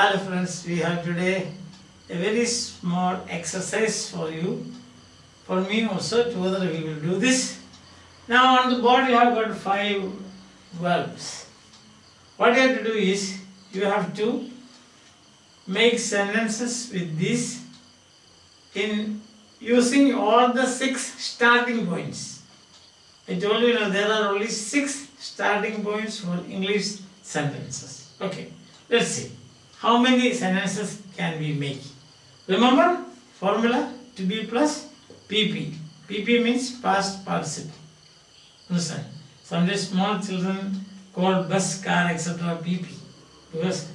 Hello friends, we have today a very small exercise for you. For me also, together we will do this. Now on the board you have got 5 verbs. What you have to do is, you have to make sentences with this in using all the 6 starting points. I told you there are only 6 starting points for English sentences. Okay, let's see. How many sentences can we make? Remember formula to be plus PP. PP means past participle. Understand? Sometimes small children call bus, car, etc. PP because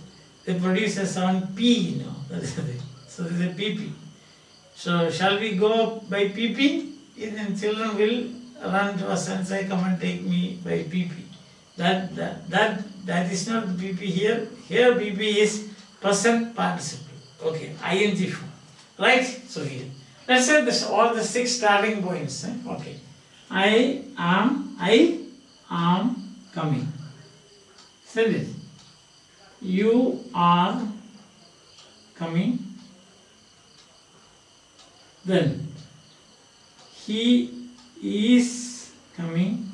they produce a sound P, that is the thing. So this is a PP. So shall we go by PP? Then children will run to us and say, come and take me by PP. That is not PP here. Here PP is present participle. Okay, ing form. Right? So here. Let's say this all the 6 starting points. Okay. I am coming. Send it. You are coming. Then he is coming.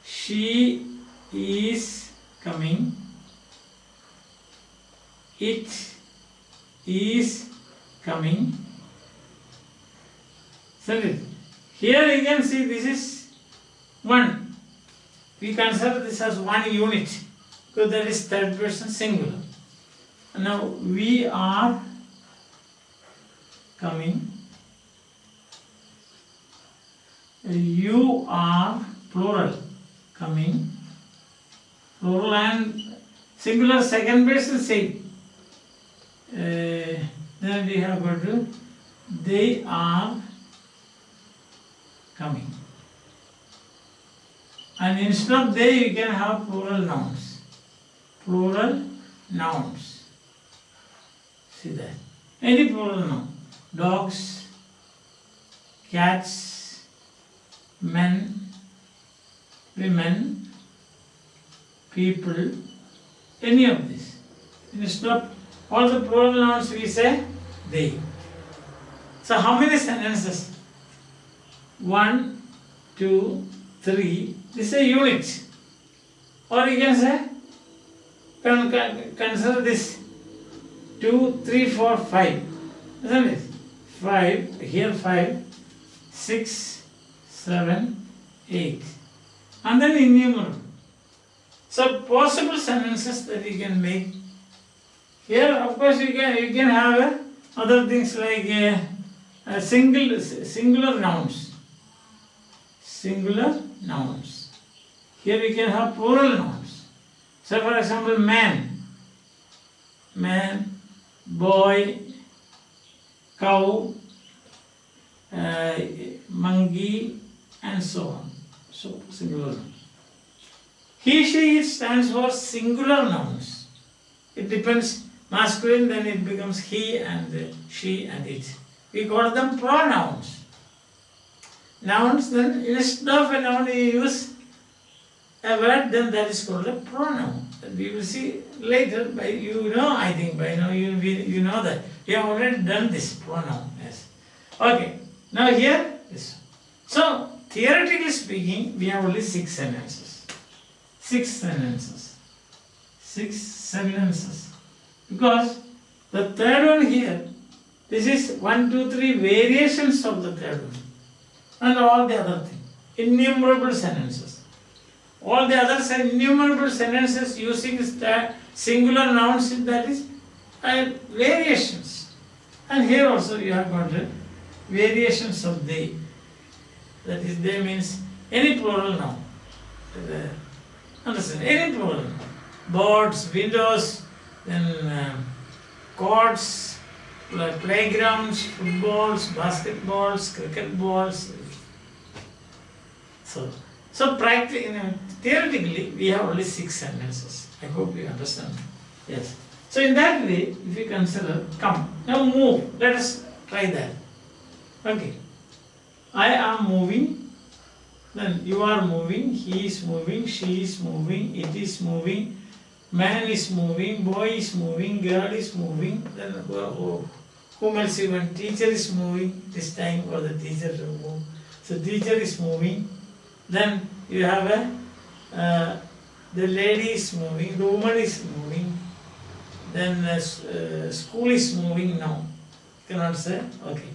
She is coming. It is coming. Send it. Here you can see this is 1. We consider this as 1 unit because that is third person singular. Now we are coming. You are plural coming. Plural and singular second person same. Then we have got to they are coming. And instead of they you can have plural nouns. Plural nouns. See that. Any plural noun. Dogs, cats, men, women, people, any of this. Instead of all the plural nouns we say they. So how many sentences? 1, 2, 3. This is a unit. Or you can say, consider this 2, 3, 4, 5. Isn't it? 5, here 5, 6, 7, 8. And then innumerable. So possible sentences that you can make. Here of course you can have other things like singular nouns. Singular nouns. Here we can have plural nouns. So for example, man, boy, cow, monkey, and so on. So singular nouns. He, she, it stands for singular nouns. It depends. Masculine, then it becomes he and she and it. We call them pronouns. Nouns, then instead of a noun you use a word, then that is called a pronoun. And we will see later. By I think by now you know that we have already done this pronoun. Yes. Okay. Now here this. So theoretically speaking, we have only 6 sentences. 6 sentences. 6 sentences. Because the third one here, this is 1, 2, 3 variations of the third one. And all the other things. Innumerable sentences. All the others are innumerable sentences using singular nouns, that is variations. And here also you have got variations of they. That is, they means any plural noun. Understand? Any plural noun. Boards, windows, then courts, playgrounds, footballs, basketballs, cricket balls. So theoretically, we have only 6 sentences. I hope you understand. Yes. So in that way, if you consider, come, now move. Let us try that. Okay. I am moving. Then you are moving. He is moving. She is moving. It is moving. man is moving, boy is moving, girl is moving, then whom else you want? Teacher is moving, this time for the teacher to move. So teacher is moving, then you have the lady is moving, the woman is moving, then school is moving now. Cannot say, okay.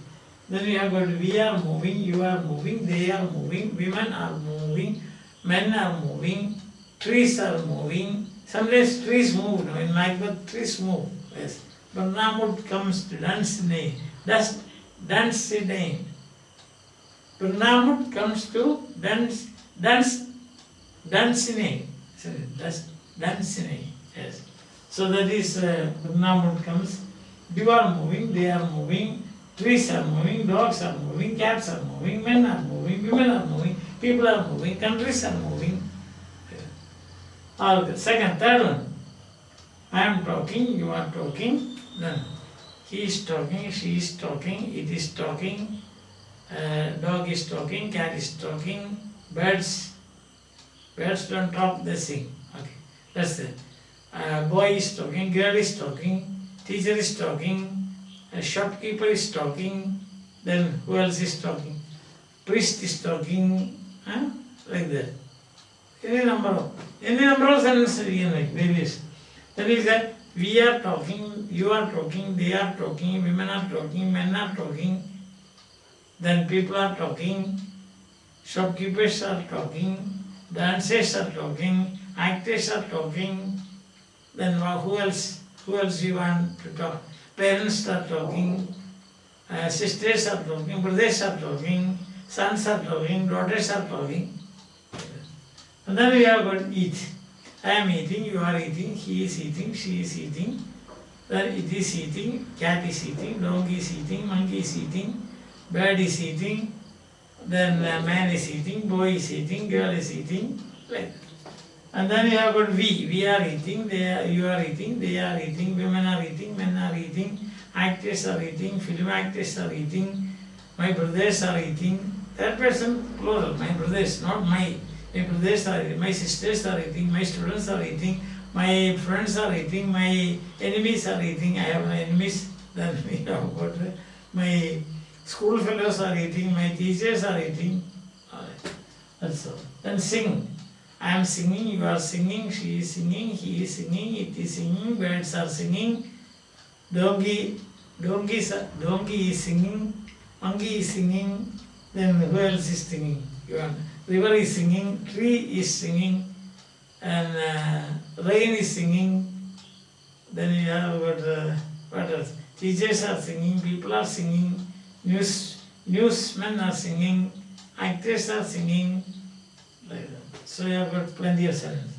Then we have got we are moving, you are moving, they are moving, women are moving, men are moving, trees are moving. Sometimes trees move, in Macbeth trees move, yes. But Namut comes to dance name, dance name. Pranamut comes to dance name, yes. So that is Pranamut comes. You are moving, they are moving, trees are moving, dogs are moving, cats are moving, men are moving, women are moving, people are moving, countries are moving. Okay. Second, third one. I am talking, you are talking, then he is talking, she is talking, it is talking, dog is talking, cat is talking, birds don't talk, they sing. Okay, that's it. Boy is talking, girl is talking, teacher is talking, a shopkeeper is talking, then who else is talking? Priest is talking, like that. Any number of sentences we can make, various. That is that we are talking, you are talking, they are talking, women are talking, men are talking, then people are talking, shopkeepers are talking, dancers are talking, actors are talking, then who else you want to talk? Parents are talking, sisters are talking, brothers are talking, sons are talking, daughters are talking. And then we have got eat. I am eating, you are eating, he is eating, she is eating, then it is eating, cat is eating, dog is eating, monkey is eating, bird is eating, then man is eating, boy is eating, girl is eating, like that. And then we have got we are eating, you are eating, they are eating, women are eating, men are eating, actors are eating, film actors are eating, my brothers are eating, third person plural, my brothers, not my brothers are eating, my sisters are eating, my students are eating, my friends are eating, my enemies are eating, I have my enemies, then we have got my school fellows are eating, my teachers are eating, that's all. Then sing. I am singing, you are singing, she is singing, he is singing, it is singing, birds are singing, donkey is singing, monkey is singing, then who else is singing? River is singing, tree is singing, and rain is singing, then you have got what else? Teachers are singing, people are singing, newsmen are singing, actors are singing, like that. So you have got plenty of sentences.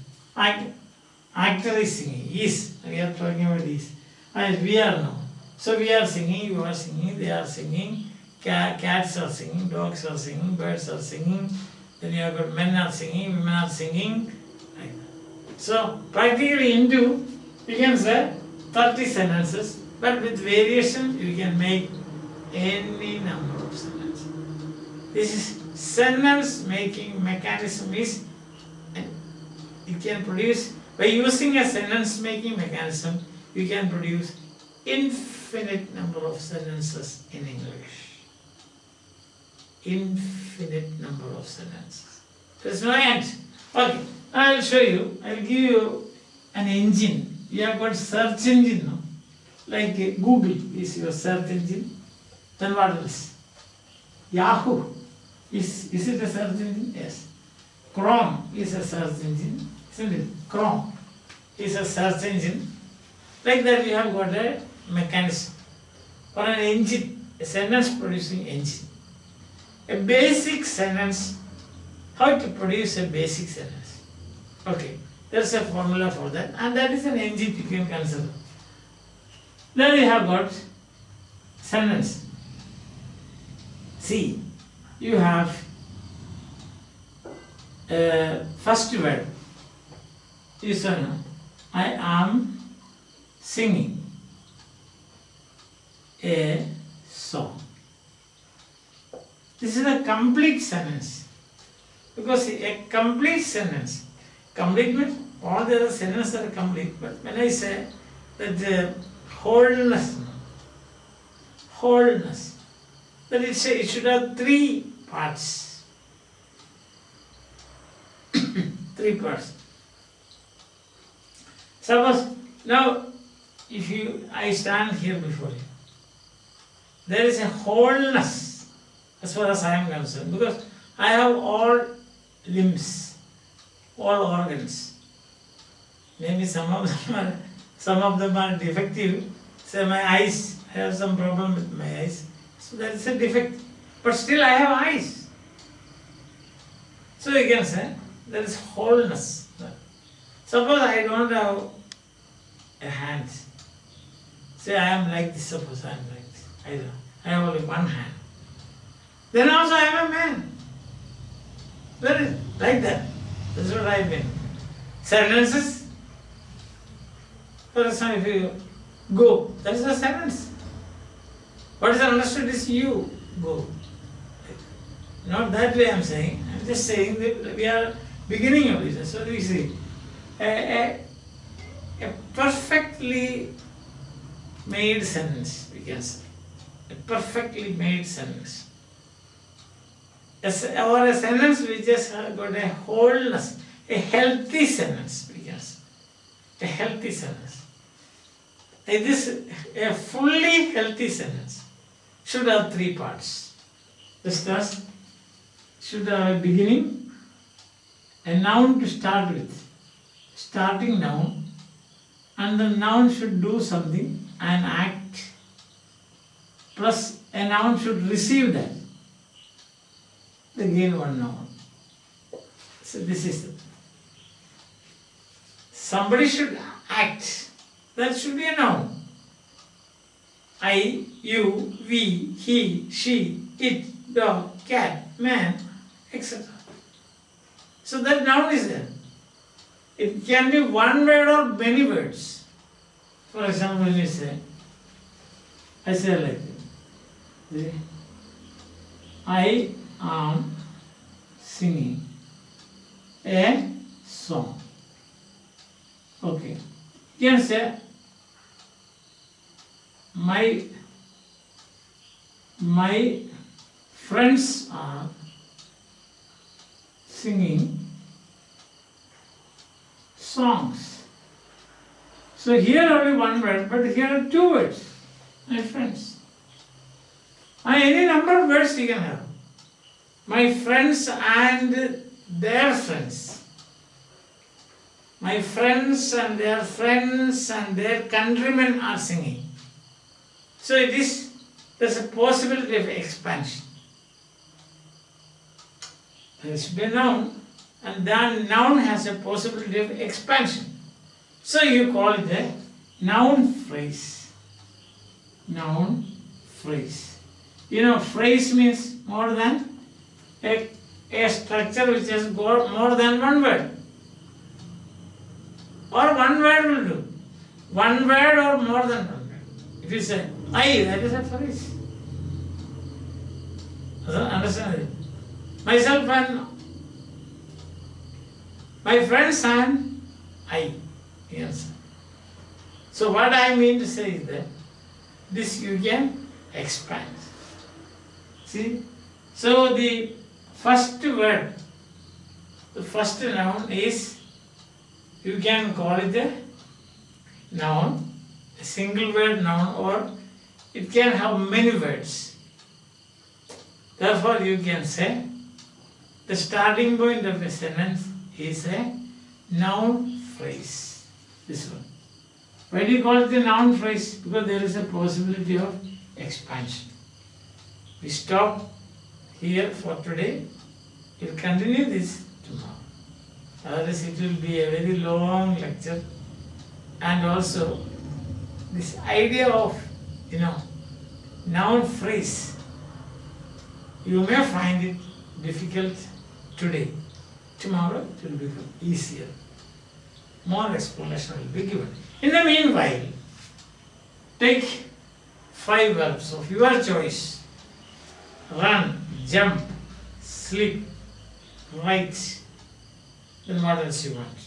Actor is singing, is, we are talking about is. And we are now. So we are singing, you are singing, they are singing, cats are singing, dogs are singing, birds are singing, then you have got men are singing, women are singing, like that. So practically into, you can say 30 sentences, but with variation you can make any number of sentences. This is sentence making mechanism is, you can produce, by using a sentence making mechanism, you can produce infinite number of sentences in English. Infinite number of sentences. There is no end. Okay, I will show you, I will give you an engine. You have got search engine now. Like Google is your search engine. Then what else? Yahoo. Is it a search engine? Yes. Chrome is a search engine, isn't it? Chrome is a search engine. Like that we have got a mechanism or an engine, a sentence producing engine. A basic sentence, how to produce a basic sentence. Okay, there's a formula for that, and that is an engine you can consider. Then we have got sentence. See, you have first word. This one, I am singing a song. This is a complete sentence, because a complete sentence, complete means all the other sentences are complete, but when I say that wholeness, that it should have 3 parts. 3 parts. Suppose now if I stand here before you, there is a wholeness as far as I am concerned, because I have all limbs, all organs. Maybe some of them are defective. Say my eyes, I have some problem with my eyes. So that is a defect. But still I have eyes. So you can say there is wholeness. Suppose I don't have a hand. Say I am like this, suppose I am like this. I have only one hand. Then also I am a man. Very like that. That's what I mean. Sentences. For example, if you go, that is a sentence. What is understood is you go. Not that way I am saying. I am just saying that we are beginning of this. So we see a perfectly made sentence, we can say. A perfectly made sentence. Or a sentence which has got a wholeness, a healthy sentence, we can say. A healthy sentence. A fully healthy sentence should have 3 parts. Thus, should have a beginning, a noun to start with, starting noun, and the noun should do something, an act, plus a noun should receive that. Again one noun. So this is it. Somebody should act. That should be a noun. I, you, we, he, she, it, dog, cat, man, etc. So that noun is there. It can be one word or many words. For example, when you say, I say like this. I am singing a song. Okay. You can say, my friends are singing songs. So here only one word, but here are 2 words, my friends. Any number of words you can have. My friends and their friends. My friends and their friends and their countrymen are singing. So there's a possibility of expansion. There should be a noun, and that noun has a possibility of expansion. So you call it a noun phrase. Noun phrase. You know, phrase means more than a structure which has got more than one word. Or one word will do. One word or more than one word. If you say, I, that is a phrase. Understand it? Myself and my friends and I. Yes. So what I mean to say is that this you can expand. See? So the first word, the first noun is, you can call it a noun, a single word noun, or it can have many words. Therefore you can say the starting point of a sentence is a noun phrase. This one. Why do you call it a noun phrase? Because there is a possibility of expansion. We stop here for today. We'll continue this tomorrow. Otherwise it will be a very long lecture. And also this idea of, noun phrase, you may find it difficult today. Tomorrow it will become easier. More explanation will be given. In the meanwhile, take 5 verbs of your choice. Run, jump, sleep, write. Then what else you want?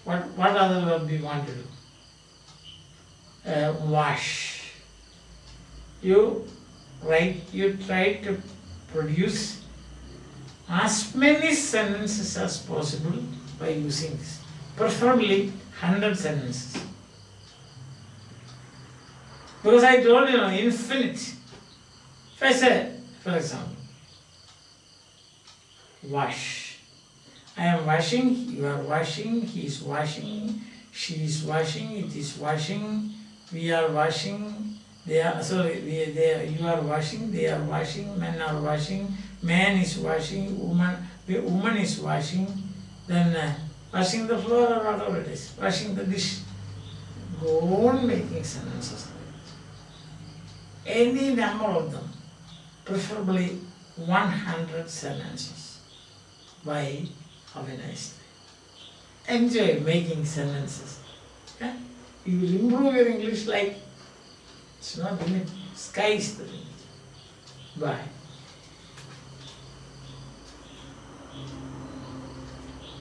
What other verb you want to do? Wash. You try to produce as many sentences as possible by using this. Preferably 100 sentences. Because I told you, infinite. If I say, for example, wash. I am washing, you are washing, he is washing, she is washing, it is washing, we are washing, you are washing, they are washing, men are washing, man is washing, woman is washing, then washing the floor or whatever it is, washing the dish. Go on making sentences. Any number of them, preferably 100 sentences. Why? Have a nice day. Enjoy making sentences. Yeah? You will improve your English like it's not the limit. Sky is the limit. Bye.